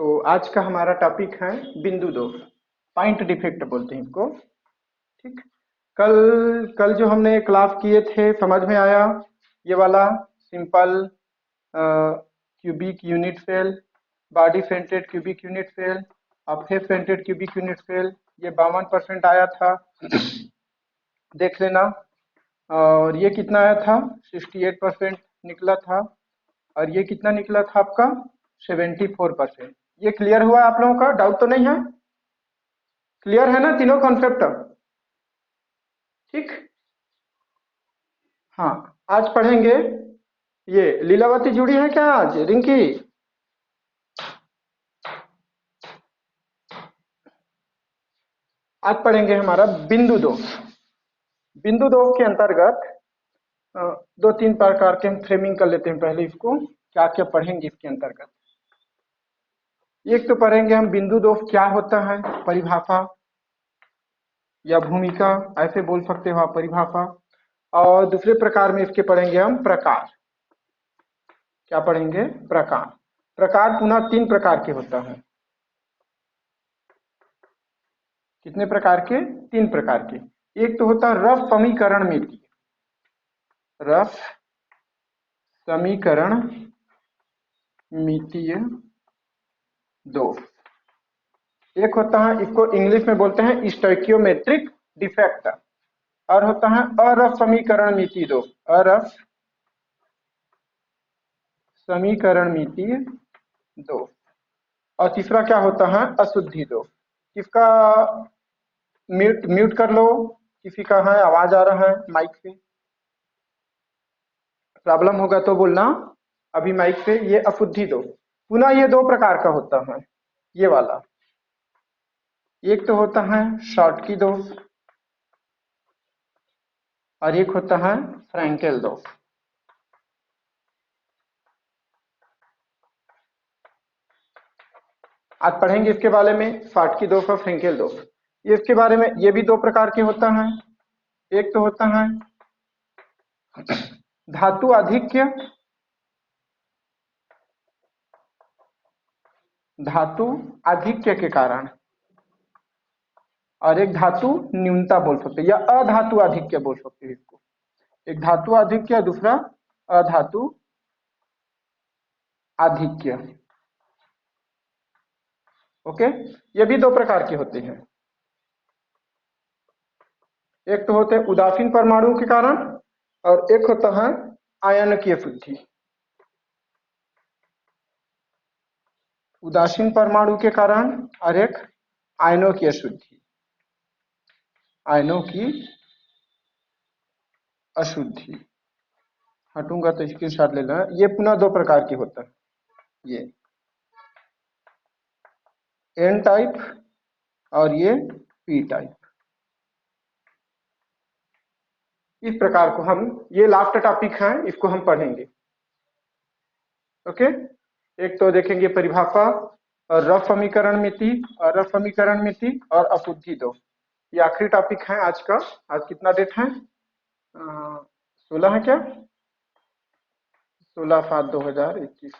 तो आज का हमारा टॉपिक है बिंदु दोष, पॉइंट डिफेक्ट बोलते हैं इसको। ठीक। कल कल जो हमने क्लास किए थे समझ में आया? ये वाला simple cubic unit cell, body centred cubic unit cell और face centred cubic unit cell, ये 52% आया था, देख लेना। और ये कितना आया था? 68% निकला था। और ये कितना निकला था आपका? 74%। ये क्लियर हुआ आप लोगों का? डाउट तो नहीं है? क्लियर है ना तीनों कॉन्सेप्ट? ठीक। हाँ, आज पढ़ेंगे। ये लीलावती जुड़ी है क्या आज? रिंकी, आज पढ़ेंगे हमारा बिंदु दोष। बिंदु दोष के अंतर्गत दो तीन प्रकार के हम फ्रेमिंग कर लेते हैं। पहले इसको क्या क्या पढ़ेंगे इसके अंतर्गत। एक तो पढ़ेंगे हम बिंदु दोष क्या होता है, परिभाषा या भूमिका, ऐसे बोल सकते हो आप, परिभाषा। और दूसरे प्रकार में इसके पढ़ेंगे हम प्रकार। क्या पढ़ेंगे? प्रकार। प्रकार पुनः 3 प्रकार के होता है। कितने प्रकार के? 3 प्रकार के। एक तो होता है रफ समीकरण मिति, रफ समीकरण मितीय दोष। एक होता है, इसको इंग्लिश में बोलते हैं स्टोइकियोमेट्रिक डिफेक्ट, और होता है अरफ समीकरण मिति दोष, अरफ समीकरण मितीय दोष। और तीसरा क्या होता है? अशुद्धि दोष। किसका म्यूट कर लो, किसी का है आवाज आ रहा है माइक से, प्रॉब्लम होगा तो बोलना अभी माइक से। ये अशुद्धि दोष पुनः ये 2 प्रकार का होता है। ये वाला एक तो होता है शॉर्टकी दोष और एक होता है फ्रैंकेल दोष। आज पढ़ेंगे इसके बारे में, शॉर्टकी दोष और फ्रैंकेल दोष। ये इसके बारे में, ये भी 2 प्रकार के होता है। एक तो होता है धातु आधिक्य, धातु आधिक्य के कारण, और एक धातु न्यूनता बोल सकते हैं, या अधातु आधिक्य बोल सकते हैं इसको। एक धातु आधिक्य, दूसरा अधातु आधिक्य। ओके, ये भी 2 प्रकार के होते हैं। एक तो होते हैं उदासीन परमाणु के कारण और एक होता है आयन की अशुद्धि। उदासीन परमाणु के कारण और एक आयनों की अशुद्धि, आयनों की अशुद्धि। हटूंगा तो स्क्रीनशॉट ले लेना। ये पुनः 2 प्रकार के होता है, ये एन टाइप और ये पी टाइप। इस प्रकार को हम, ये लास्ट टॉपिक है, इसको हम पढ़ेंगे। ओके, एक तो देखेंगे परिभाषा और रफ समीकरण मिति, और रफ समीकरण मिति और अशुद्धि दोष। ये आखिरी टॉपिक है आज का। आज कितना डेट है? 16 है क्या? 16/7/2021।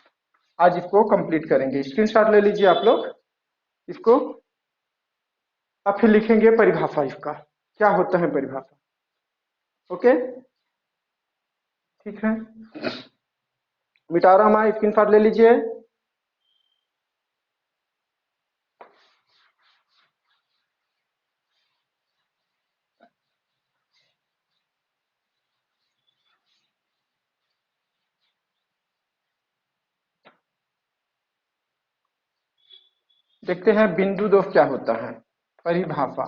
आज इसको कंप्लीट करेंगे। स्क्रीनशॉट ले लीजिए आप लोग इसको। अब फिर लिखेंगे परिभाषा, इसका क्या होता है परिभाषा। ओके, ठीक है। मिटा रहा हूं, स्क्रीनशॉट ले लीजिए। देखते हैं बिंदु दोष क्या होता है, परिभाषा।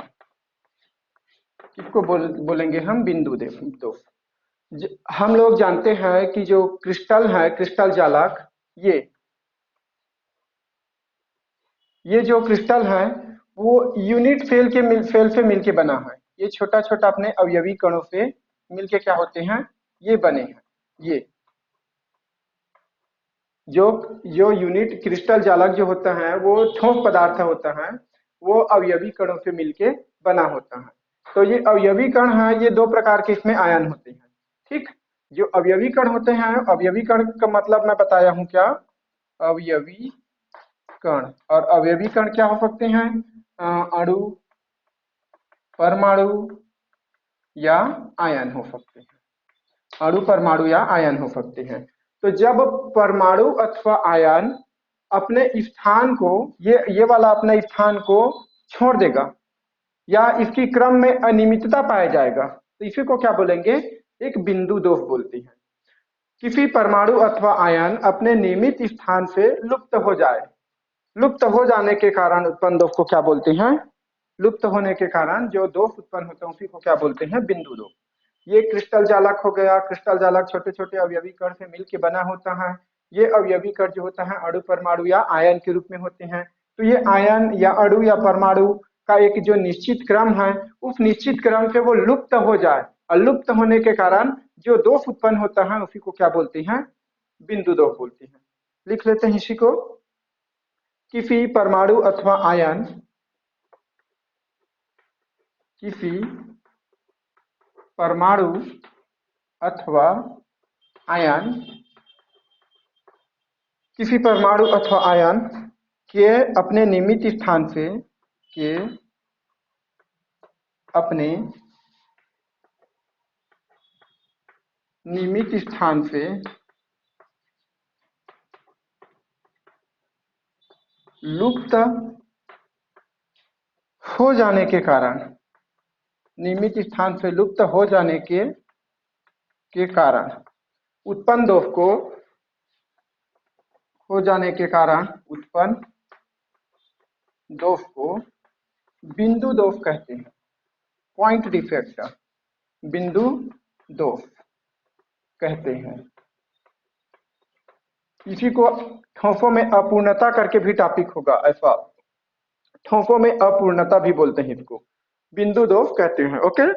किसको बोलेंगे हम? बिंदु दोष। हम लोग जानते हैं कि जो क्रिस्टल है, क्रिस्टल जालक, ये जो क्रिस्टल है वो यूनिट सेल से मिलके बना है। ये छोटा छोटा अपने अवयवी कणों से मिलके क्या होते हैं? ये बने हैं। ये जो यूनिट क्रिस्टल जालक जो होता है वो ठोस पदार्थ होता है, वो अवयवी कणों से मिलके बना होता है। तो ये अवयवी कण है, ये 2 प्रकार के इसमें आयन होते हैं। ठीक। जो अवयवी कण होते हैं, अवयवी कण का मतलब मैं बताया हूं क्या? अवयवी कण, और अवयवी कण क्या हो सकते हैं? अणु, परमाणु या आयन हो सकते हैं। अणु, परमाणु या आयन हो सकते हैं। तो जब परमाणु अथवा आयन अपने स्थान को, ये वाला अपने स्थान को छोड़ देगा या इसकी क्रम में अनियमितता पाया जाएगा, तो इसी को क्या बोलेंगे? एक बिंदु दोष बोलते हैं। किसी परमाणु अथवा आयन अपने नियमित स्थान से लुप्त हो जाए, लुप्त हो जाने के कारण उत्पन्न दोष को क्या बोलते हैं? लुप्त होने के कारण जो दोष उत्पन्न होते हैं उसी को क्या बोलते हैं? बिंदु दोष। ये क्रिस्टल जालक हो गया। क्रिस्टल जालक छोटे छोटे अवयवी कण से मिलकर बना होता है। ये अवयवी कण जो होता है अणु, परमाणु या आयन के रूप में होते हैं। तो ये आयन या अणु या परमाणु का एक जो निश्चित क्रम है, उस निश्चित क्रम से वो लुप्त हो जाए, और लुप्त होने के कारण जो दोष उत्पन्न होता है उसी को क्या बोलते हैं? बिंदु दोष बोलते हैं। लिख लेते हैं इसी को। किसी परमाणु अथवा आयन, किसी परमाणु अथवा आयन, किसी परमाणु अथवा आयन के अपने नियमित स्थान से, के अपने नियमित स्थान से लुप्त हो जाने के कारण, नियमित स्थान से लुप्त हो जाने के कारण उत्पन्न दोष को, हो जाने के कारण उत्पन्न दोष को बिंदु दोष कहते हैं। पॉइंट डिफेक्ट बिंदु दोष कहते हैं। इसी को ठोसों में अपूर्णता करके भी टॉपिक होगा, ऐसा ठोसों में अपूर्णता भी बोलते हैं इसको, बिंदु दोष कहते हैं। ओके।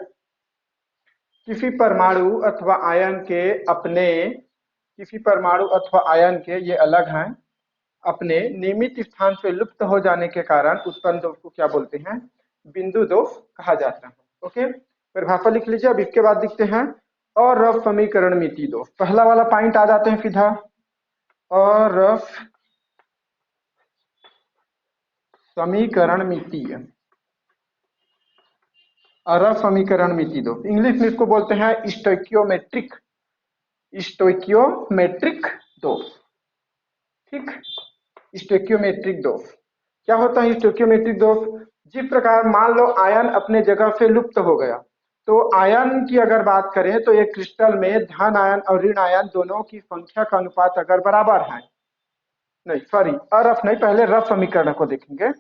किसी परमाणु अथवा आयन के अपने, किसी परमाणु अथवा आयन के, ये अलग हैं, अपने नियमित स्थान से लुप्त हो जाने के कारण उत्पन्न दोष को क्या बोलते हैं? बिंदु दोष कहा जाता है। ओके, परिभाषा लिख लीजिए। अब इसके बाद दिखते हैं अरस समीकरण मिति दोष। पहला वाला पॉइंट आ जाते हैं सीधा, अरस समीकरण मिति, अरस समीकरण मिति दोष। इंग्लिश में इसको बोलते हैं स्टोइकियोमेट्रिक, स्टोइकियोमेट्रिक दोष। ठीक, स्टोइकियोमेट्रिक दोष क्या होता है? स्टोइकियोमेट्रिक दोष, जिस प्रकार मान लो आयन अपने जगह से लुप्त हो गया, तो आयन की अगर बात करें तो एक क्रिस्टल में धन आयन और ऋण आयन दोनों की संख्या का अनुपात अगर बराबर है, नहीं सॉरी अरस नहीं, पहले रस समीकरण को देखेंगे।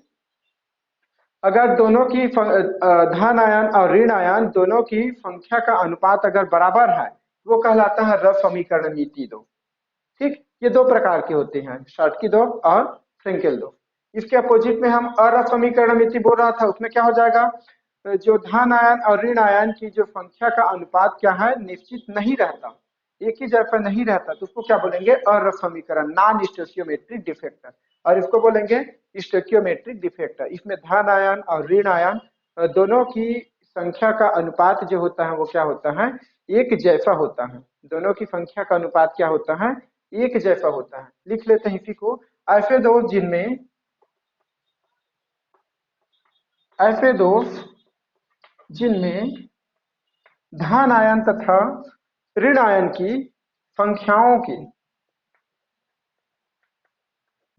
अगर दोनों की धन आयन और ऋण आयन दोनों की संख्या का अनुपात अगर बराबर है, वो कहलाता है रस समीकरण मिति दोष। ठीक, ये दो प्रकार के होते हैं, शॉर्टकी दोष और फ्रेंकेल दोष। इसके अपोजिट में हम अरस समीकरण मिति बोल रहा था, उसमें क्या हो जाएगा? जो धन आयन और ऋण आयन की जो संख्या का अनुपात क्या है? निश्चित नहीं रहता, एक ही जैसा नहीं रहता, तो उसको क्या बोलेंगे? अरस समीकरण, नॉन स्टोइकियोमेट्रिक डिफेक्ट। और इसको बोलेंगे स्टोइकियोमेट्रिक डिफेक्ट। इसमें धन आयन और ऋण आयन दोनों की संख्या का अनुपात जो होता है वो क्या होता है? एक जैसा होता है। दोनों की संख्या का अनुपात क्या होता है? एक जैसा होता है। लिख लेते हैं इसी को। ऐसे दोष जिनमें, ऐसे दोष जिनमें धन आयन तथा ऋण आयन की संख्याओं की,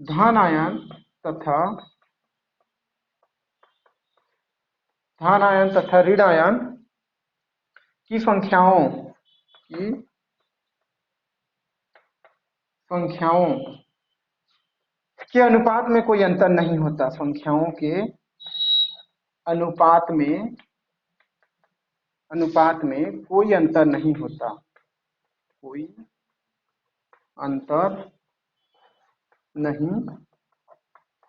धन आयन तथा ऋण आयन की संख्याओं के अनुपात में कोई अंतर नहीं होता, संख्याओं के अनुपात में कोई अंतर नहीं होता, कोई अंतर नहीं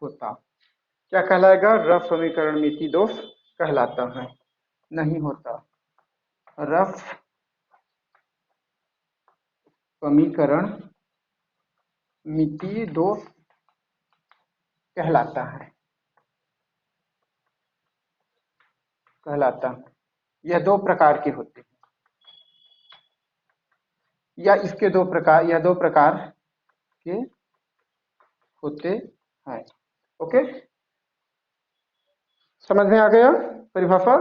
होता, क्या कहलाएगा? रस समीकरण मिति दोष कहलाता है। नहीं होता, रस समीकरण मिति दोष कहलाता है, यह दो प्रकार के होते हैं, या इसके दो प्रकार, यह दो प्रकार के होते हैं। ओके, समझ में आ गया परिभाषा।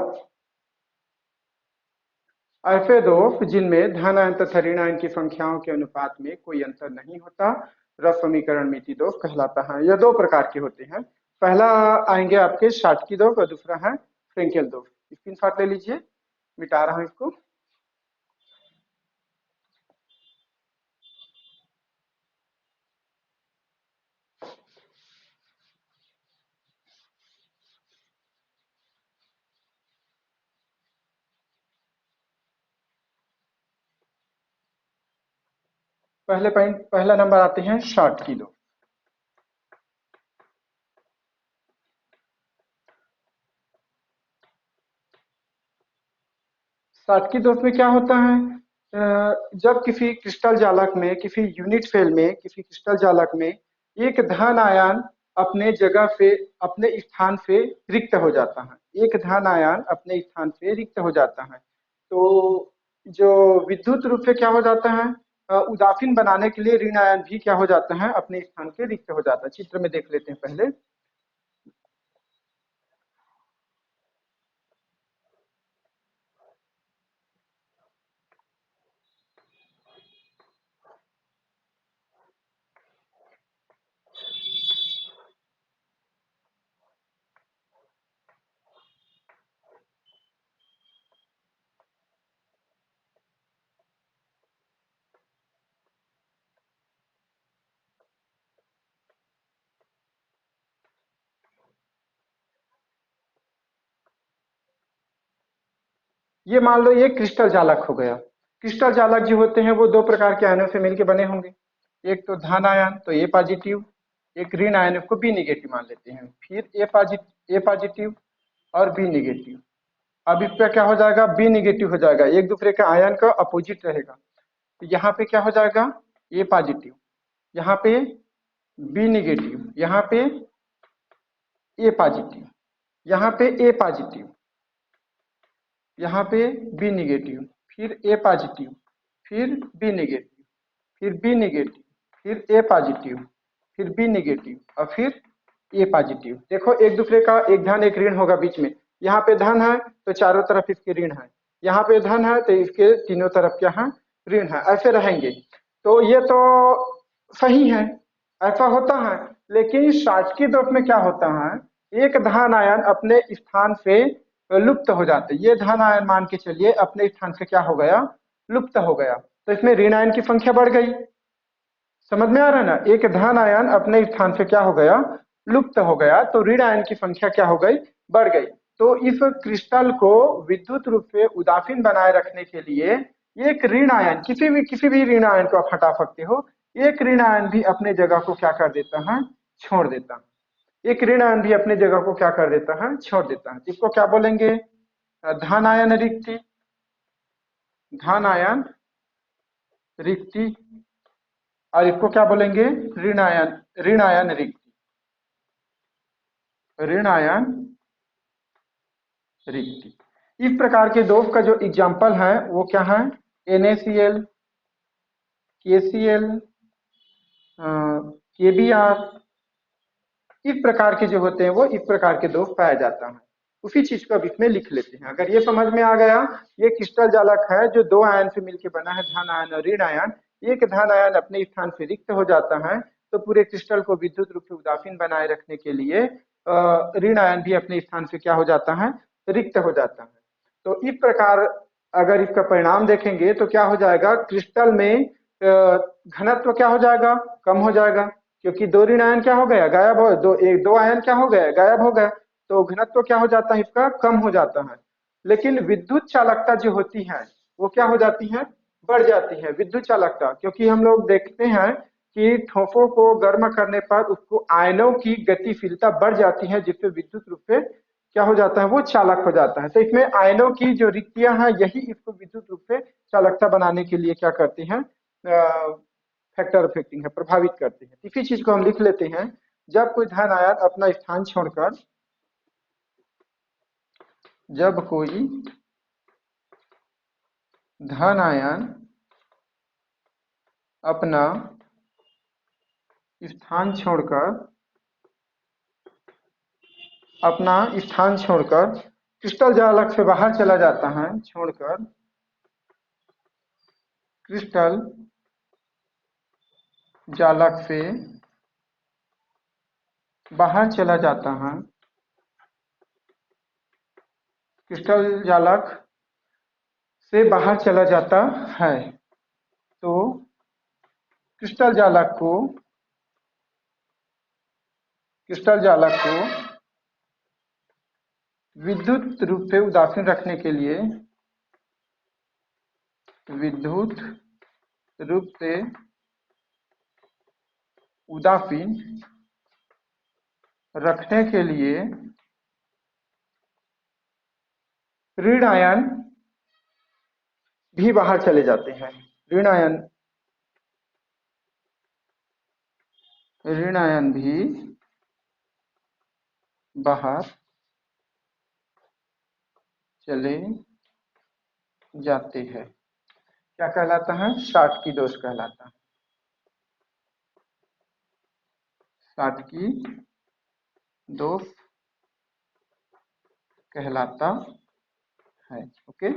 ऐसे दोष जिनमें धन आयन तथा ऋण आयन की संख्याओं के अनुपात में कोई अंतर नहीं होता, रस समीकरण मिति दोष कहलाता है। यह दो प्रकार के होते हैं। पहला आएंगे आपके शाटकी दोष और दूसरा है फ्रेंकेल दोष। स्क्रीनशॉट ले लीजिए, मिटा रहा हूं इसको। पहला नंबर आते हैं शाटकी दोष। शाटकी दोष में क्या होता है, जब किसी क्रिस्टल जालक में, किसी यूनिट सेल में, किसी क्रिस्टल जालक में एक धन आयन अपने जगह से, अपने स्थान से रिक्त हो जाता है, एक धन आयन अपने स्थान से रिक्त हो जाता है, तो जो विद्युत रूप से क्या हो जाता है, उदासीन बनाने के लिए ऋण आयन भी क्या हो जाता है, अपने स्थान से रिक्त हो जाता है। चित्र में देख लेते हैं पहले। ये मान लो ये क्रिस्टल जालक हो गया। क्रिस्टल जालक जो होते हैं वो दो प्रकार के आयनों से मिलकर बने होंगे। एक तो धन आयन, तो ए पॉजिटिव, एक ऋण आयन, उसको बी निगेटिव मान लेते हैं। फिर ए पॉजिटिव और बी निगेटिव। अब इस पे क्या हो जाएगा, बी निगेटिव हो जाएगा, एक दूसरे के आयन का अपोजिट रहेगा। तो यहाँ पे क्या हो जाएगा, ए पॉजिटिव, यहाँ पे बी निगेटिव, यहाँ पे ए पॉजिटिव, यहाँ पे ए पॉजिटिव, यहाँ पे बी निगेटिव, फिर ए पॉजिटिव, फिर बी निगेटिव, फिर बी निगेटिव, फिर ए पॉजिटिव, फिर बी निगेटिव और फिर ए पॉजिटिव। देखो एक दूसरे का एक धन एक ऋण होगा बीच में। यहाँ पे धन है तो चारों तरफ इसके ऋण है, यहाँ पे धन है तो इसके तीनों तरफ क्या है, ऋण है, ऐसे रहेंगे। तो ये तो सही है, ऐसा होता है। लेकिन शाटकी दोष में क्या होता है, एक धन आयन अपने स्थान से लुप्त हो जाते, ये धन आयन मान के चलिए अपने स्थान से क्या हो गया, लुप्त हो गया, तो इसमें ऋण आयन की संख्या बढ़ गई। समझ में आ रहा है ना, एक धन आयन अपने स्थान से क्या हो गया, लुप्त हो गया, तो ऋण आयन की संख्या क्या हो गई, बढ़ गई। तो इस क्रिस्टल को विद्युत रूप से उदासीन बनाए रखने के लिए एक ऋण आयन, किसी भी ऋण आयन को आप हटा सकते हो, एक ऋण आयन भी अपने जगह को क्या कर देता है, छोड़ देता है। एक ऋण आयन भी अपने जगह को क्या कर देता है, छोड़ देता है। इसको क्या बोलेंगे, धन आयन रिक्ति, धन आयन रिक्ति। और इसको क्या बोलेंगे, ऋण आयन रिक्ति, ऋण आयन रिक्ति। इस प्रकार के दोष का जो एग्जाम्पल है वो क्या है, NaCl, KCl, KBr, इस प्रकार के जो होते हैं वो इस प्रकार के दोष पाया जाता है। उसी चीज को अब इसमें लिख लेते हैं। अगर ये समझ में आ गया, ये क्रिस्टल जालक है जो दो आयन से मिलकर बना है, धन आयन और ऋण आयन। एक धन आयन अपने स्थान से रिक्त हो जाता है, तो पूरे क्रिस्टल को विद्युत रूप से उदासीन बनाए रखने के लिए ऋण आयन भी अपने स्थान से क्या हो जाता है, रिक्त हो जाता है। तो इस प्रकार अगर इसका परिणाम देखेंगे तो क्या हो जाएगा, क्रिस्टल में घनत्व क्या हो जाएगा, कम हो जाएगा, क्योंकि दो ऋण आयन क्या हो गया, गायब हो, दो आयन क्या हो गया, गायब हो गया, तो घनत्व क्या हो जाता है, इसका कम हो जाता है। लेकिन विद्युत चालकता जो होती है वो क्या हो जाती है, बढ़ जाती है विद्युत चालकता, क्योंकि हम लोग देखते हैं कि ठोसों को गर्म करने पर उसको आयनों की गतिशीलता बढ़ जाती है, जिससे विद्युत रूप से क्या हो जाता है, वो चालक हो जाता है। तो इसमें आयनों की जो रिक्तियां हैं यही इसको विद्युत रूप से चालकता बनाने के लिए क्या करती हैं, फैक्टर अफेक्टिंग है, प्रभावित करती है। इसी चीज को हम लिख लेते हैं, जब कोई धन आयन अपना स्थान छोड़कर, जब कोई धन आयन अपना स्थान छोड़कर अपना स्थान छोड़कर क्रिस्टल जालक से बाहर चला जाता है, छोड़कर क्रिस्टल जालक से बाहर चला जाता है, क्रिस्टल जालक से बाहर चला जाता है, तो क्रिस्टल जालक को विद्युत रूप से उदासीन रखने के लिए, विद्युत रूप से उदासीन रखने के लिए ऋण आयन भी बाहर चले जाते हैं, ऋण आयन भी बाहर चले जाते हैं। क्या कहलाता है? शॉटकी दोष कहलाता है, शॉटकी दोष कहलाता है। ओके।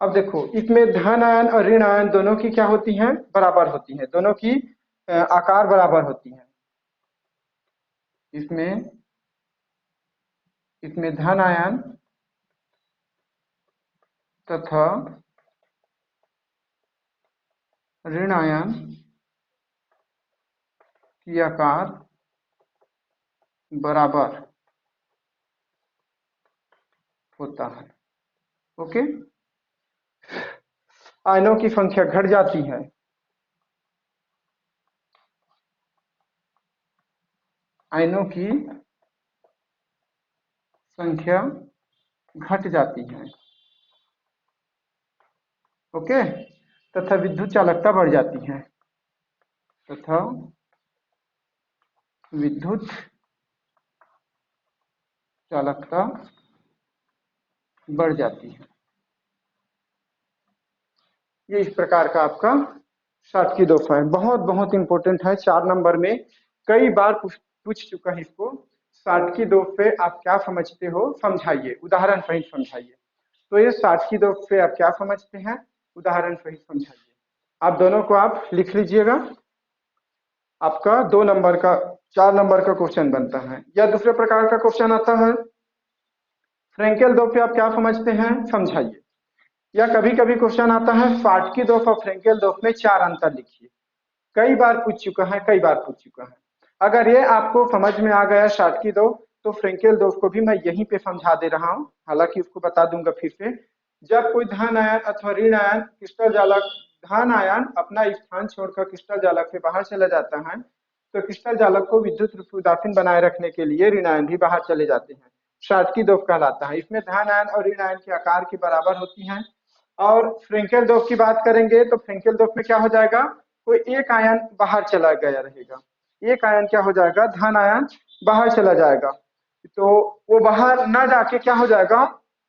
अब देखो, इसमें धन आयन और ऋण आयन दोनों की क्या होती हैं? बराबर होती हैं, दोनों की आकार बराबर होती हैं। इसमें धन आयन तथा ऋण आयन की आकार बराबर होता है। ओके। आयनों की संख्या घट जाती है, आयनों की संख्या घट जाती है। ओके। तथा विद्युत चालकता बढ़ जाती है, तथा विद्युत चालकता बढ़ जाती है। ये इस प्रकार का आपका शॉटकी दोष है, बहुत बहुत इंपॉर्टेंट है, 4 नंबर में कई बार पूछ चुका है इसको। शॉटकी दोष पे आप क्या समझते हो, समझाइए, उदाहरण सहित समझाइए। तो ये शॉटकी दोष पे आप क्या समझते हैं, उदाहरण सहित समझाइए। आप दोनों को आप लिख लीजिएगा, आपका 2 नंबर का 4 नंबर का क्वेश्चन बनता है। या दूसरे प्रकार का क्वेश्चन आता है, फ्रेंकेल दोष पे आप क्या समझते हैं, समझाइए। या कभी कभी क्वेश्चन आता है, शॉटकी दोष और फ्रेंकेल दोष में 4 अंतर लिखिए। कई बार पूछ चुका है, कई बार पूछ चुका है। अगर ये आपको समझ में आ गया शॉटकी दोष, तो फ्रेंकेल दोष को भी मैं यहीं पे समझा दे रहा हूँ, हालांकि उसको बता दूंगा फिर से। जब कोई धन आयन अथवा ऋण आयन क्रिस्टल जालक, धन आयन अपना स्थान छोड़कर क्रिस्टल जालक से बाहर चला जाता है, तो क्रिस्टल जालक को विद्युत रूप से उदासीन बनाए रखने के लिए ऋण आयन भी बाहर चले जाते हैं, शॉटकी दोष कहलाता है। इसमें धन आयन और ऋण आयन के आकार के बराबर होती हैं। और फ्रेंकेल दोष की बात करेंगे तो फ्रेंकेल दोष में क्या हो जाएगा, कोई एक आयन बाहर चला गया रहेगा, एक आयन क्या हो जाएगा, धन आयन बाहर चला जाएगा। तो वो बाहर ना जाके क्या हो जाएगा,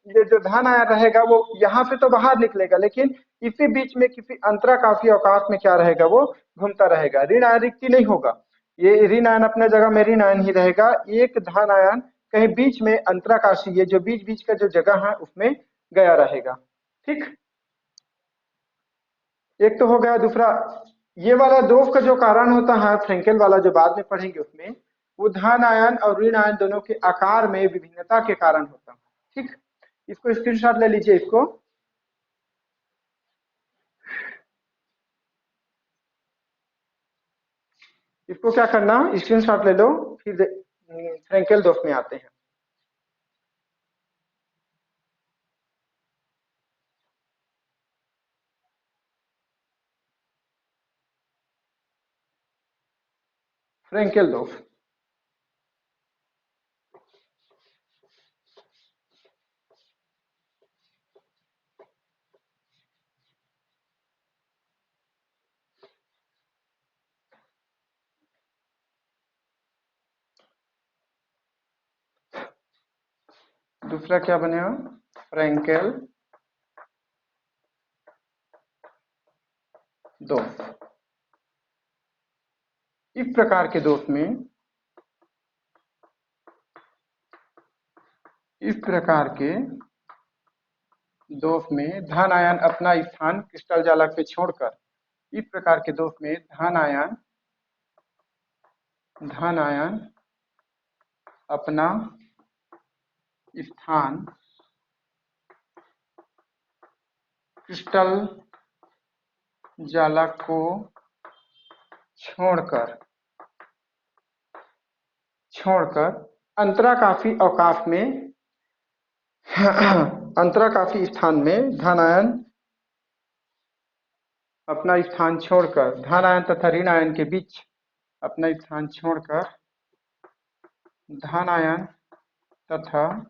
ये जो धन आयन रहेगा वो यहाँ से तो बाहर निकलेगा, लेकिन इसी बीच में किसी अंतराकाशीय अवकाश में क्या रहेगा, वो घूमता रहेगा। ऋण आयन रिक्ति नहीं होगा, ये ऋण आयन अपने जगह में ऋण आयन ही रहेगा, एक धन आयन कहीं बीच में अंतराकाशीय, ये जो बीच बीच का जो जगह है उसमें गया रहेगा। ठीक, एक तो हो गया। दूसरा, ये वाला दोष का जो कारण होता है, फ्रेंकेल वाला जो बाद में पढ़ेंगे उसमें, वो धन आयन और ऋण आयन दोनों के आकार में विभिन्नता के कारण होता है। ठीक, इसको स्क्रीनशॉट ले लीजिए। इसको क्या करना, स्क्रीनशॉट ले लो, फिर फ्रेंकेल दोष में आते हैं। फ्रेंकेल दोष, दूसरा क्या बनेगा, फ्रेंकेल दोष। इस प्रकार के दोष में इस प्रकार के दोष में धन आयन अपना स्थान क्रिस्टल जालक पे छोड़कर, इस प्रकार के दोष में धन आयन अपना स्थान क्रिस्टल जालक को छोड़कर अंतराकाशी अवकाश में अंतराकाशी स्थान में धन आयन अपना स्थान छोड़कर, धन आयन तथा ऋण आयन के बीच अपना स्थान छोड़कर धन आयन तथा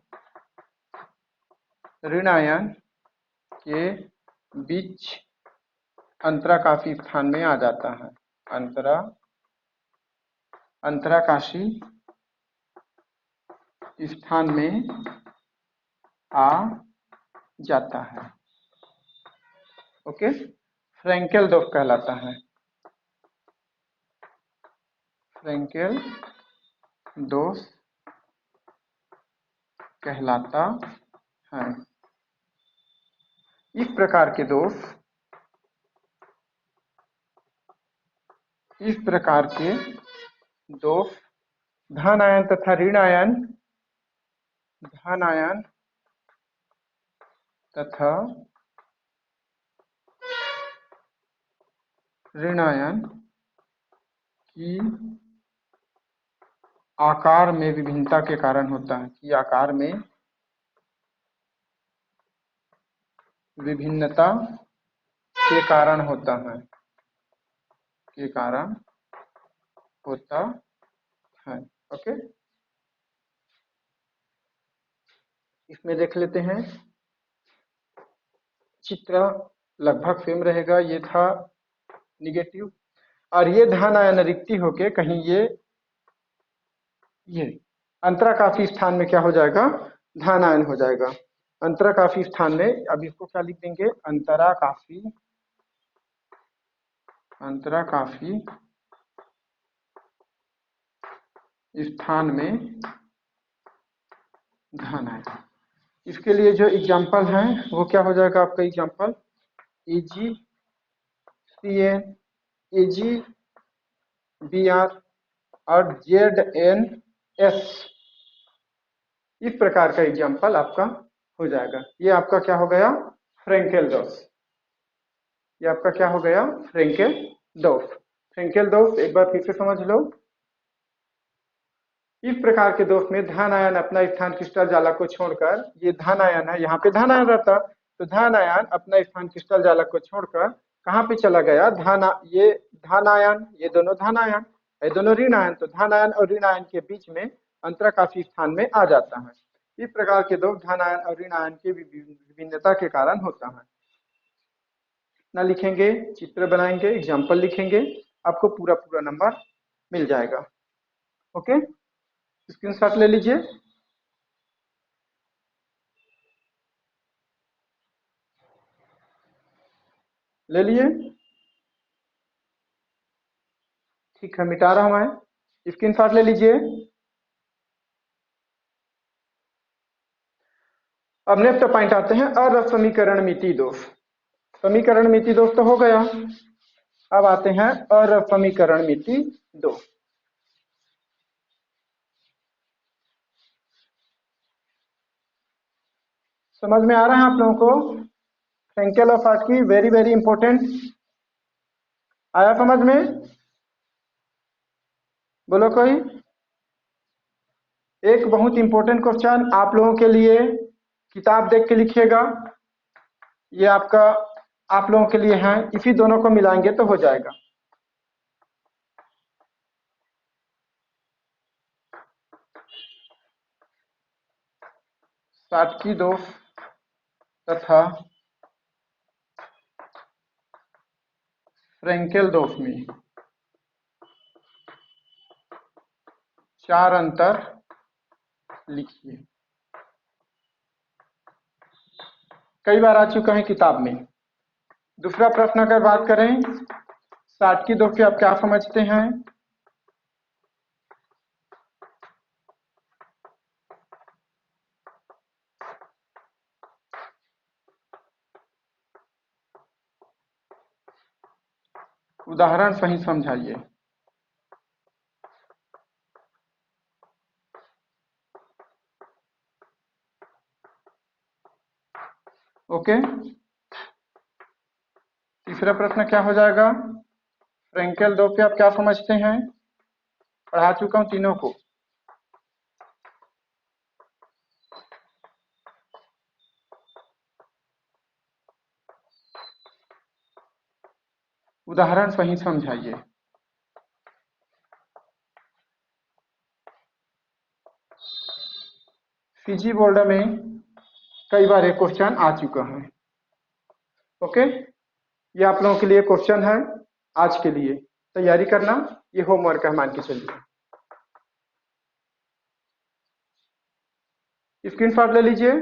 ऋण आयन के बीच अंतराकाशी स्थान में आ जाता है। अंतराकाशी स्थान में आ जाता है। ओके, फ्रैंकेल दोष कहलाता है। फ्रैंकेल दोष कहलाता है। इस प्रकार के दोष धन आयन तथा ऋण आयन तथा ऋण आयन की आकार में विभिन्नता के कारण होता है, कि आकार में विभिन्नता के कारण होता है, ओके। इसमें देख लेते हैं, चित्र लगभग सेम रहेगा। ये था निगेटिव और ये धन आयन रिक्ति होके कहीं ये अंतराकाशी स्थान में क्या हो जाएगा, धन आयन हो जाएगा। अंतराकाशी स्थान में, अब इसको क्या लिख देंगे, अंतराकाशी स्थान में धन आयन। इसके लिए जो एग्जाम्पल है वो क्या हो जाएगा आपका एग्जाम्पल, AgCN, AgBr और ZnS। इस प्रकार का एग्जाम्पल आपका हो जाएगा। ये आपका क्या हो गया, फ्रैंकेल दोष। ये आपका क्या हो गया, फ्रैंकेल दोष। फ्रैंकेल दोष एक बार फिर से समझ लो। इस प्रकार के दोष में धन आयन अपना स्थान क्रिस्टल जालक को छोड़कर, ये धन आयन है, यहाँ पे धन आयन रहता तो धन आयन अपना स्थान क्रिस्टल जालक को छोड़कर कहाँ पे चला गया, ये धन आयन, ये दोनों धन आयन, ये दोनों ऋण आयन, तो धन आयन और ऋण आयन के बीच में अंतराकाशी स्थान में आ जाता है। इस प्रकार के दोष धन आयन और ऋण आयन की विभिन्नता के कारण होता है। ना लिखेंगे, चित्र बनाएंगे, एग्जाम्पल लिखेंगे, आपको पूरा नंबर मिल जाएगा। ओके, स्क्रीनशॉट ले लीजिए। ले लिए, ठीक है, मिटा रहा हूं मैं, स्क्रीनशॉट ले लीजिए। अब नेक्स्ट पॉइंट आते हैं, अरस समीकरण मिति दोष। समीकरण मिति दोष तो हो गया, अब आते हैं अरस समीकरण मिति दोष। समझ में आ रहा है आप लोगों को, फ्रैंकेल ऑफ आर्ट की वेरी इंपॉर्टेंट, आया समझ में, बोलो कोई। एक बहुत इंपॉर्टेंट क्वेश्चन आप लोगों के लिए, किताब देख के लिखिएगा, ये आपका आप लोगों के लिए है, इसी दोनों को मिलाएंगे तो हो जाएगा। साटकी दोष तथा फ्रैंकेल दोष में 4 अंतर लिखिए। कई बार आ चुका है किताब में। दूसरा प्रश्न अगर बात करें, साटकी दोष से आप क्या समझते हैं, उदाहरण सही समझाइए। ओके, तीसरा प्रश्न क्या हो जाएगा? फ्रेंकेल दो पे आप क्या समझते हैं? पढ़ा चुका हूं तीनों को। उदाहरण सही समझाइए। सीजी बोर्ड में कई बार ये क्वेश्चन आ चुका है। ओके, ये आप लोगों के लिए क्वेश्चन है आज के लिए, तैयारी करना, ये होमवर्क है मान के चलिए। स्क्रीनशॉट ले लीजिए।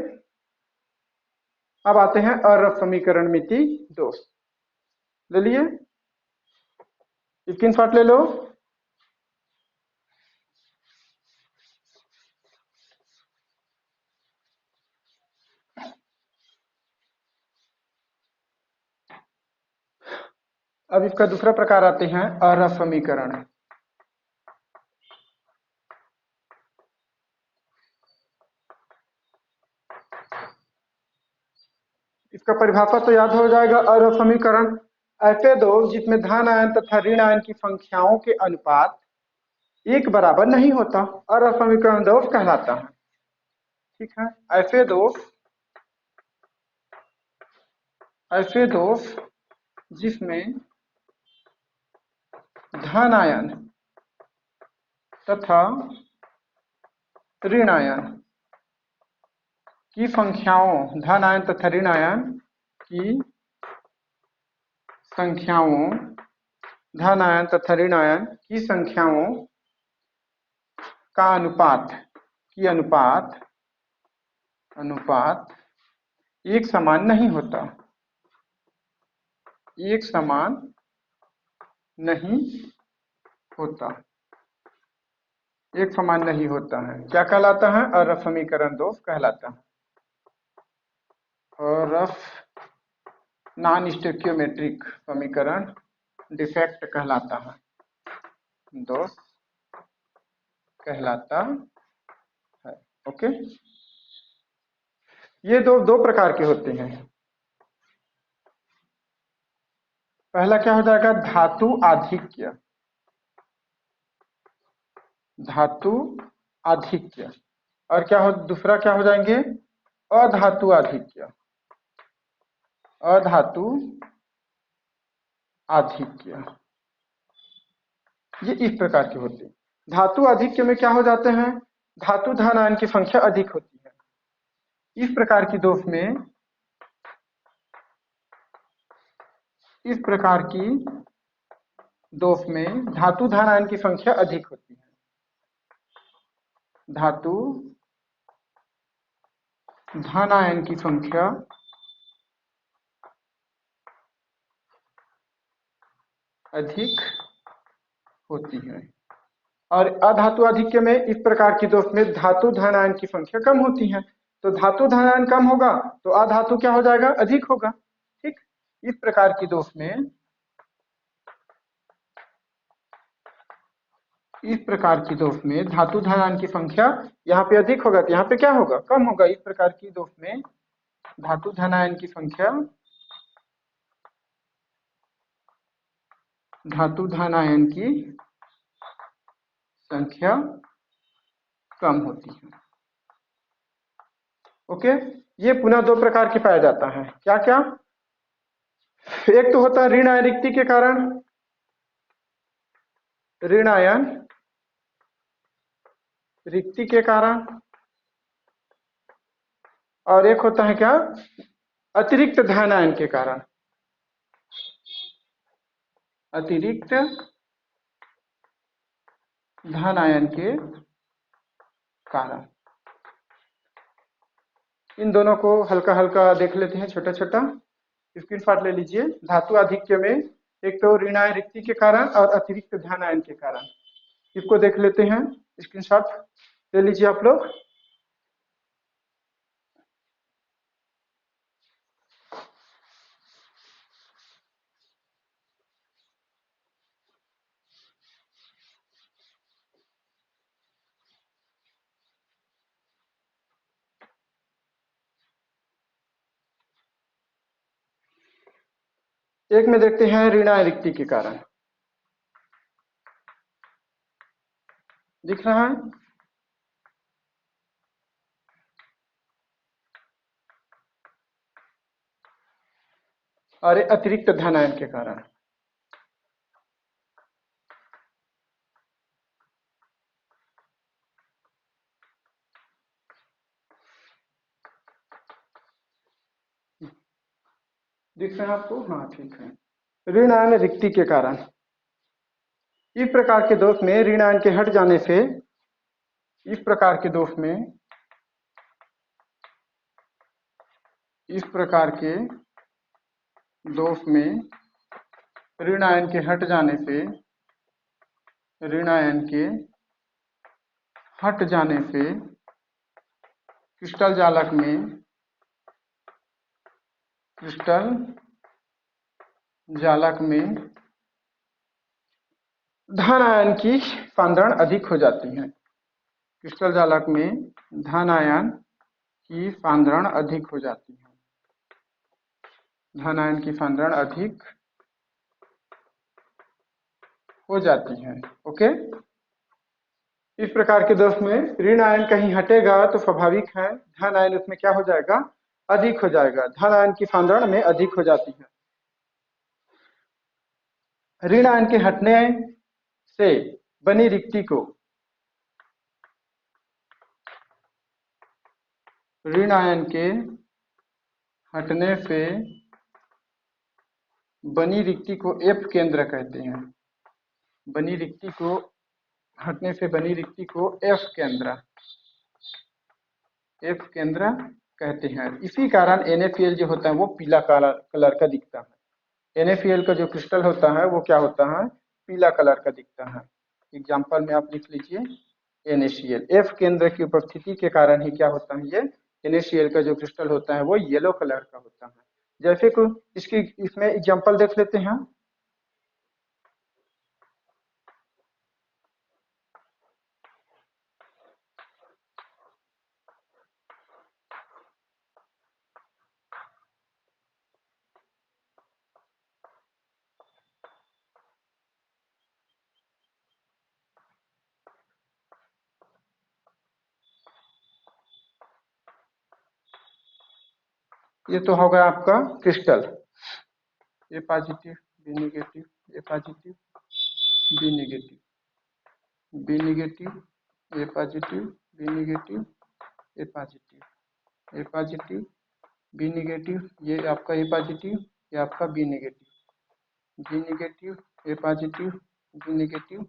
अब आते हैं अरब समीकरण मिति 2। ले लिए? स्क्रीनशॉट ले लो। अब इसका दूसरा प्रकार आते हैं अरब समीकरण। इसका परिभाषा तो याद हो जाएगा। अरब समीकरण ऐसे दो जिसमें धन आयन तथा ऋण आयन की संख्याओं के अनुपात एक बराबर नहीं होता, अरब समीकरण दोष कहलाता है। ठीक है, ऐसे दोष जिसमें धन आयन तथा ऋण आयन की संख्याओं, धन आयन तथा ऋण आयन की संख्याओं, धन आयन तथा ऋण आयन की संख्याओं का अनुपात एक समान नहीं होता, एक समान नहीं होता, एक समान नहीं होता है। क्या कहलाता है? अरब समीकरण दोष कहलाता है। अरब नॉन स्टोइकियोमेट्रिक समीकरण डिफेक्ट कहलाता है, दोष कहलाता है। ओके, ये दो प्रकार के होते हैं। पहला क्या हो जाएगा? धातु आधिक्य, धातु आधिक्य। और क्या हो, दूसरा क्या हो जाएंगे? अधातु आधिक्य, अधातु आधिक्य। ये इस प्रकार के होते हैं। धातु आधिक्य में क्या हो जाते हैं? धातु धन आयन की संख्या अधिक होती है। इस प्रकार की दोष में, इस प्रकार की दोष में धातु धन आयन की संख्या अधिक होती है। धातु धन आयन की संख्या अधिक होती है। और अधातु आधिक्य में, इस प्रकार की दोष में धातु धन आयन की संख्या कम होती है। तो धातु धन आयन कम होगा तो अधातु क्या हो जाएगा? अधिक होगा। ठीक, इस प्रकार की दोष में, इस प्रकार की दोष में धातु धन आयन की संख्या यहाँ पे अधिक होगा तो यहाँ पे क्या होगा? कम होगा। इस प्रकार की दोष में धातु धन आयन की संख्या, धातु धन आयन की संख्या कम होती है। ओके, ये पुनः दो प्रकार की पाया जाता है। क्या क्या? एक तो होता है ऋण आयन रिक्ति के कारण, ऋण आयन रिक्ति के कारण। और एक होता है क्या? अतिरिक्त धन आयन के कारण, अतिरिक्त धन आयन के कारण। इन दोनों को हल्का हल्का देख लेते हैं, छोटा छोटा स्क्रीनशॉट ले लीजिए। धातु आधिक्य में एक तो ऋण आयन रिक्ति के कारण और अतिरिक्त धन आयन के कारण, इसको देख लेते हैं। स्क्रीनशॉट ले लीजिए आप लोग। एक में देखते हैं ऋण आयन रिक्ति के कारण। दिख रहा है? और अतिरिक्त धन आयन के कारण। दिख रहे हैं आपको? हाँ ठीक है। ऋण आयन रिक्ति के कारण। इस प्रकार के दोष में ऋण आयन के हट जाने से, इस प्रकार के दोष में, इस प्रकार के दोष में ऋण आयन के हट जाने से, ऋण आयन के हट जाने से क्रिस्टल जालक में, क्रिस्टल जालक में धन आयन की सांद्रण अधिक हो जाती है। क्रिस्टल जालक में धन आयन की सांद्रण अधिक हो जाती है। धन आयन की सांद्रण अधिक हो जाती है। ओके, इस प्रकार के दोष में ऋण आयन कहीं हटेगा तो स्वाभाविक है धन आयन उसमें क्या हो जाएगा? अधिक हो जाएगा। धन आयन की सांद्रण में अधिक हो जाती है। ऋण आयन के हटने से बनी रिक्ति को, ऋण आयन के हटने से बनी रिक्ति को एफ केंद्र कहते हैं। बनी रिक्ति को हटने से बनी रिक्ति को एफ केंद्र, एफ केंद्र कहते हैं। इसी कारण NaCl जो होता है वो पीला कलर का दिखता है। NaCl का जो क्रिस्टल होता है वो क्या होता है? पीला कलर का दिखता है। एग्जाम्पल में आप लिख लीजिए NaCl। एफ केंद्र की उपस्थिति के कारण ही क्या होता है? ये NaCl का जो क्रिस्टल होता है वो येलो कलर का होता है। जैसे कि इसकी इसमें एग्जाम्पल देख लेते हैं। ये तो होगा आपका crystal, A positive, B negative, A positive, B negative, B negative, A positive, B negative, A positive, A positive, B negative, ये आपका ए पॉजिटिव, ये आपका B negative, B negative, A positive, B negative,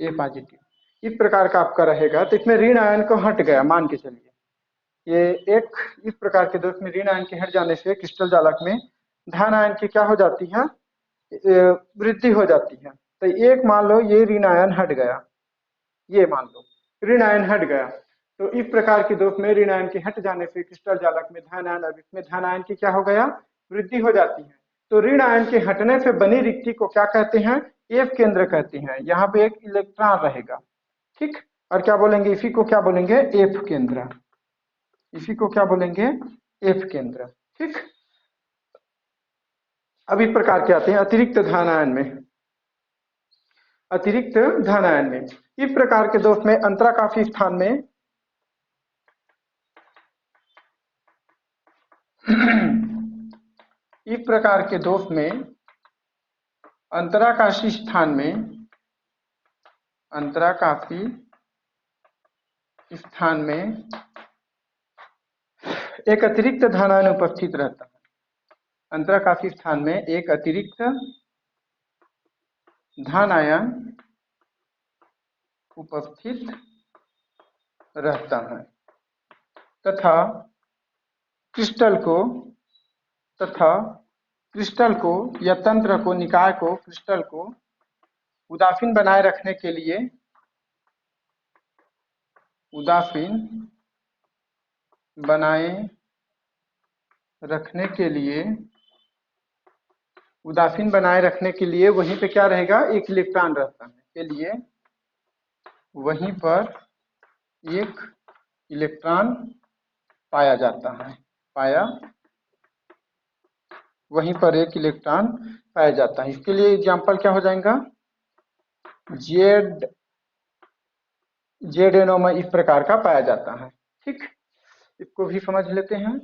A positive. इस प्रकार का आपका रहेगा। तो इसमें ऋण आयन को हट गया, मान के चलिए ये एक, इस प्रकार के दोष में ऋण आयन के हट जाने से क्रिस्टल जालक में धन आयन की क्या हो जाती है? वृद्धि हो जाती है। तो एक मान लो ये ऋण आयन हट गया, ये मान लो ऋण आयन हट गया। तो इस प्रकार के दोष में ऋण आयन के हट जाने से क्रिस्टल जालक में धन आयन, अब इसमें धन आयन की क्या हो गया? वृद्धि हो जाती है। तो ऋण आयन के हटने से बनी रिक्ति को क्या कहते हैं? एफ केंद्र कहते हैं। यहाँ पे एक इलेक्ट्रॉन रहेगा, ठीक। और क्या बोलेंगे? इसी को क्या बोलेंगे? एफ केंद्र। इसी को क्या बोलेंगे? एफ केंद्र, ठीक। अब इस प्रकार के आते हैं अतिरिक्त धन आयन में। अतिरिक्त धन आयन में इस प्रकार के दोष में अंतराकाशी स्थान में इस प्रकार के दोष में अंतराकाशी स्थान में, अंतराकाशी स्थान में एक अतिरिक्त धन आयन उपस्थित रहता है। अंतराकाशी स्थान में एक अतिरिक्त धन आयन उपस्थित रहता है तथा क्रिस्टल को या तंत्र को, निकाय को, क्रिस्टल को उदासीन बनाए रखने के लिए, उदासीन बनाए रखने के लिए, उदासीन बनाए रखने के लिए वहीं पे क्या रहेगा? एक इलेक्ट्रॉन रहता है के लिए, वहीं पर एक इलेक्ट्रॉन पाया जाता है, पाया वहीं पर एक इलेक्ट्रॉन पाया जाता है। इसके लिए एग्जाम्पल क्या हो जाएगा, जेड जेड एनओ इस प्रकार का पाया जाता है। ठीक, इसको भी समझ लेते हैं।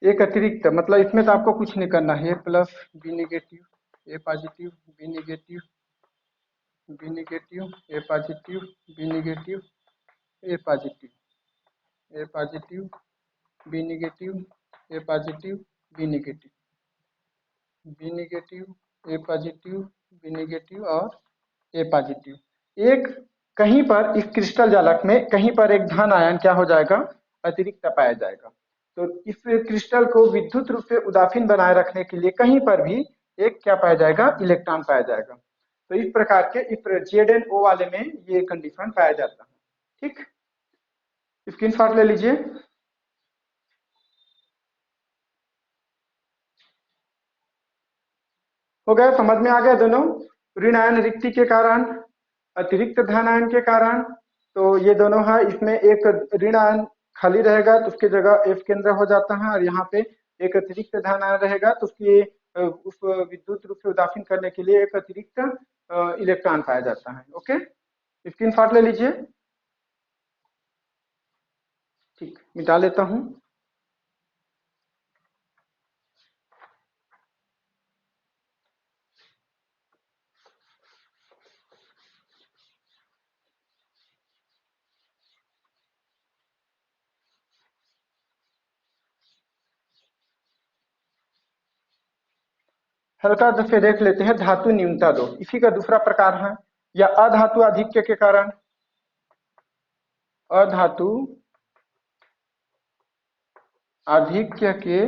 एक अतिरिक्त मतलब इसमें तो आपको कुछ नहीं करना है, A plus B negative, A positive, B negative, B negative, A positive, B negative, A positive, A positive, B negative, A positive, B negative, B negative, A positive, B negative और ए पॉजिटिव। एक कहीं पर इस crystal जालक में कहीं पर एक धन आयन क्या हो जाएगा, अतिरिक्त पाया जाएगा। तो इस क्रिस्टल को विद्युत रूप से उदासीन बनाए रखने के लिए कहीं पर भी एक क्या पाया जाएगा, इलेक्ट्रॉन पाया जाएगा। तो इस प्रकार के इस ZnO वाले में ये कंडीशन पाया जाता है। ठीक, स्क्रीनशॉट ले लीजिए। हो गया, समझ में आ गया दोनों, ऋण आयन रिक्ति के कारण, अतिरिक्त धन आयन के कारण। तो ये दोनों है, इसमें एक ऋण आयन खाली रहेगा तो उसकी जगह F केंद्र हो जाता है, और यहाँ पे एक अतिरिक्त धन आयन रहेगा तो उसकी उस विद्युत रूप से उदासीन करने के लिए एक अतिरिक्त इलेक्ट्रॉन पाया जाता है। ओके, स्क्रीनशॉट ले लीजिए। ठीक, मिटा लेता हूँ। हल्का से देख लेते हैं, धातु न्यूनता दोष, इसी का दूसरा प्रकार है, या अधातु आधिक्य के कारण, अधातु आधिक्य के,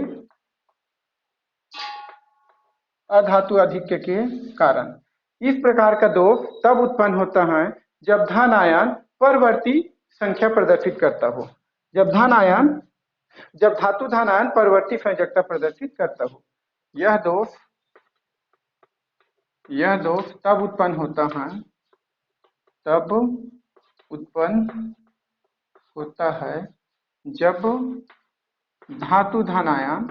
अधातु आधिक्य के कारण। इस प्रकार का दोष तब उत्पन्न होता है जब धन आयन परवर्ती संख्या प्रदर्शित करता हो, जब धन आयन, जब धातु धन आयन परवर्ती संयोजकता प्रदर्शित करता हो। यह दोष तब उत्पन्न होता है, तब उत्पन्न होता है जब धातु धन आयन,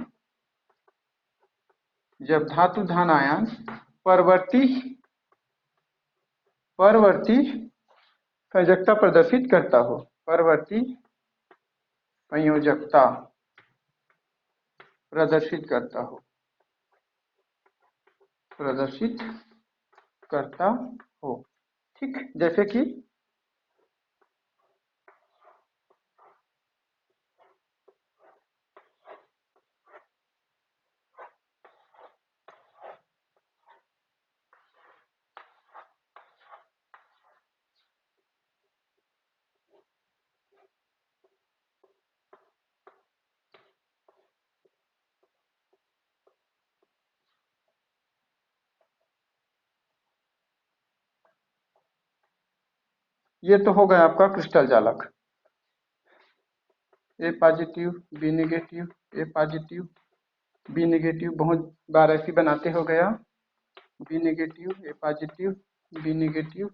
जब धातु धन आयन परवर्ती संयोजकता प्रदर्शित करता हो, परवर्ती संयोजकता प्रदर्शित करता हो, प्रदर्शित करता हो। ठीक, जैसे कि ये तो हो गया आपका क्रिस्टल जालक, A positive, B negative, A positive, B negative, बहुत बार ऐसी बनाते हो गया, B negative, A positive, B negative,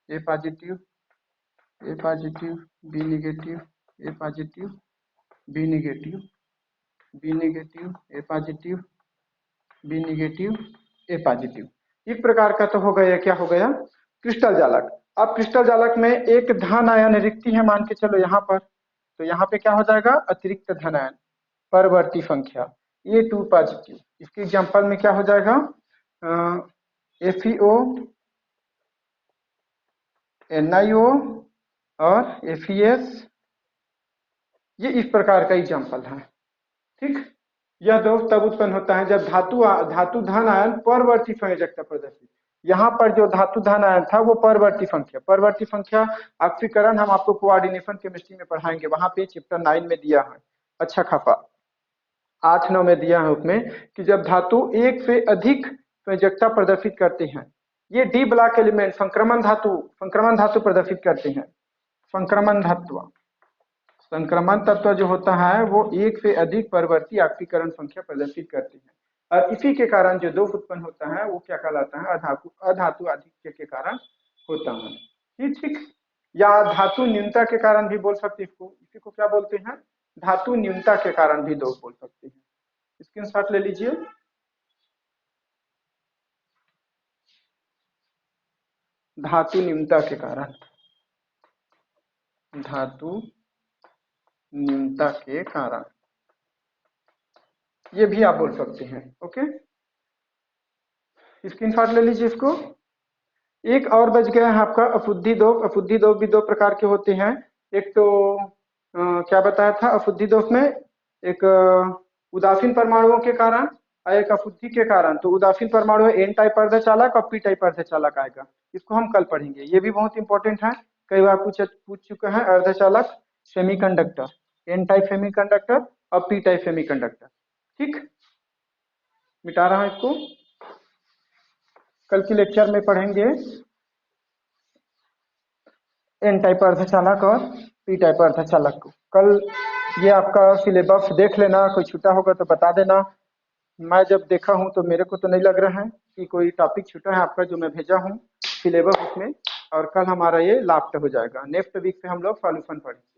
A positive, A positive, B negative, A positive, B negative, B negative, A positive, B negative, A positive. इस प्रकार का तो हो गया, क्या हो गया, क्रिस्टल जालक। अब क्रिस्टल जालक में एक धन आयन रिक्ति है मान के चलो यहाँ पर, तो यहाँ पे क्या हो जाएगा, अतिरिक्त धन आयन परवर्ती संख्या, A2 पॉजिटिव। इसके एग्जांपल में क्या हो जाएगा, FeO, NiO और FeS, ये इस प्रकार का एग्जांपल है। ठीक, यह दोष तब उत्पन्न होता है जब धातु धन आयन परवर्ती संयोजकता प्रदर्शित, यहाँ पर जो धातु धन आयन था वो परवर्ती संख्या ऑक्सीकरण हम आपको कोऑर्डिनेशन केमिस्ट्री में पढ़ाएंगे, वहां पे चैप्टर 9 में दिया है, अच्छा खाफा। 8-9 में दिया है उसमें कि जब धातु एक से अधिक संयोजकता प्रदर्शित करते हैं, ये डी ब्लॉक एलिमेंट संक्रमण धातु प्रदर्शित करते हैं। संक्रमण तत्व जो होता है वो एक से अधिक परवर्ती ऑक्सीकरण संख्या प्रदर्शित करते हैं, और इसी के कारण जो दोष उत्पन्न होता है वो क्या कहलाता है, अधातु आधिक्य के कारण होता है। ठीक, या धातु न्यूनता के कारण भी बोल सकते हैं इसको, इसी को क्या बोलते हैं, धातु न्यूनता के कारण भी दोष बोल सकते हैं। स्क्रीनशॉट ले लीजिए। धातु न्यूनता के कारण, धातु न्यूनता के कारण, ये भी आप बोल सकते हैं। ओके, स्क्रीनशॉट ले लीजिए इसको। एक और बच गया है आपका अशुद्धि दोष। अशुद्धि दोष भी दो प्रकार के होते हैं। एक तो क्या बताया था अशुद्धि दोष में, एक उदासीन परमाणुओं के कारण और एक अशुद्धि के कारण। तो उदासीन परमाणु एन टाइप अर्धचालक और पी टाइप अर्धचालक आएगा, इसको हम कल पढ़ेंगे। ये भी बहुत इंपॉर्टेंट है, कई बार पूछ चुका है। अर्धचालक सेमीकंडक्टर, एन टाइप सेमीकंडक्टर और पी टाइप सेमीकंडक्टर। ठीक, मिटा रहा है इसको, कल की लेक्चर में पढ़ेंगे एन टाइप अर्धचालक और पी टाइप अर्धचालक को। कल ये आपका सिलेबस देख लेना, कोई छूटा होगा तो बता देना। मैं जब देखा हूं तो मेरे को तो नहीं लग रहा है कि कोई टॉपिक छूटा है आपका, जो मैं भेजा हूं सिलेबस उसमें। और कल हमारा ये लास्ट हो जाएगा, नेक्स्ट वीक से हम लोग सॉल्यूशन पढ़ेंगे।